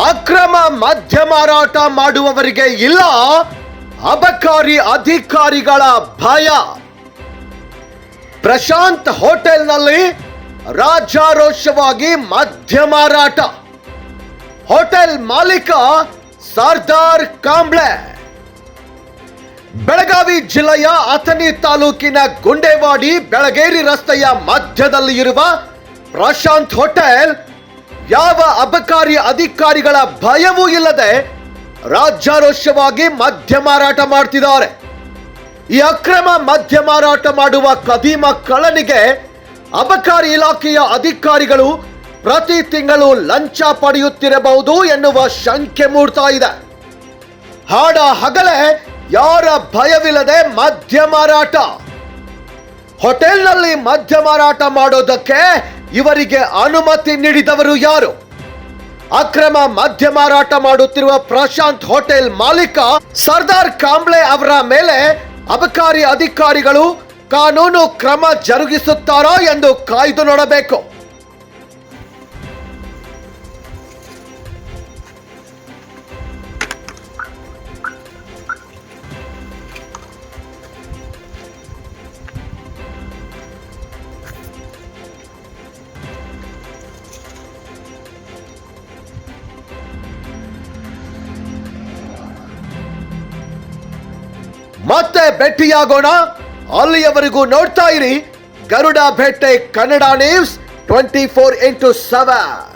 ಅಕ್ರಮ ಮದ್ಯ ಮಾರಾಟ ಮಾಡುವವರಿಗೆ ಇಲ್ಲ ಅಬಕಾರಿ ಅಧಿಕಾರಿಗಳ ಭಯ. ಪ್ರಶಾಂತ್ ಹೋಟೆಲ್ನಲ್ಲಿ ರಾಜಾರೋಷವಾಗಿ ಮದ್ಯ ಮಾರಾಟ. ಹೋಟೆಲ್ ಮಾಲೀಕ ಸರ್ದಾರ್ ಕಾಂಬ್ಳೆ. ಬೆಳಗಾವಿ ಜಿಲ್ಲೆಯ ಅಥಣಿ ತಾಲೂಕಿನ ಗುಂಡೇವಾಡಿ ಬೆಳಗೇರಿ ರಸ್ತೆಯ ಮಧ್ಯದಲ್ಲಿ ಇರುವ ಪ್ರಶಾಂತ್ ಹೋಟೆಲ್ ಯಾವ ಅಬಕಾರಿ ಅಧಿಕಾರಿಗಳ ಭಯವೂ ಇಲ್ಲದೆ ರಾಜ್ಯಾರೋಷವಾಗಿ ಮದ್ಯ ಮಾರಾಟ ಮಾಡ್ತಿದ್ದಾರೆ. ಈ ಅಕ್ರಮ ಮದ್ಯ ಮಾರಾಟ ಮಾಡುವ ಕದೀಮ ಕಳ್ಳನಿಗೆ ಅಬಕಾರಿ ಇಲಾಖೆಯ ಅಧಿಕಾರಿಗಳು ಪ್ರತಿ ತಿಂಗಳು ಲಂಚ ಪಡೆಯುತ್ತಿರಬಹುದು ಎನ್ನುವ ಶಂಕೆ ಮೂಡ್ತಾ ಇದೆ. ಹಾಡ ಹಗಲೇ ಯಾರ ಭಯವಿಲ್ಲದೆ ಮದ್ಯ ಮಾರಾಟ. ಹೋಟೆಲ್ನಲ್ಲಿ ಮದ್ಯ ಮಾರಾಟ ಮಾಡೋದಕ್ಕೆ ಇವರಿಗೆ ಅನುಮತಿ ನೀಡಿದವರು ಯಾರು? ಅಕ್ರಮ ಮದ್ಯ ಮಾರಾಟ ಮಾಡುತ್ತಿರುವ ಪ್ರಶಾಂತ್ ಹೋಟೆಲ್ ಮಾಲೀಕ ಸರ್ದಾರ್ ಕಾಂಬ್ಳೆ ಅವರ ಮೇಲೆ ಅಬಕಾರಿ ಅಧಿಕಾರಿಗಳು ಕಾನೂನು ಕ್ರಮ ಜರುಗಿಸುತ್ತಾರಾ ಎಂದು ಕಾಯ್ದು ನೋಡಬೇಕು. ಮತ್ತೆ ಭೇಟಿಯಾಗೋಣ. ಅಲ್ಲಿಯವರೆಗೂ ನೋಡ್ತಾ ಇರಿ ಗರುಡ ಭೇಟೆ ಕನ್ನಡ ನ್ಯೂಸ್ 24x7.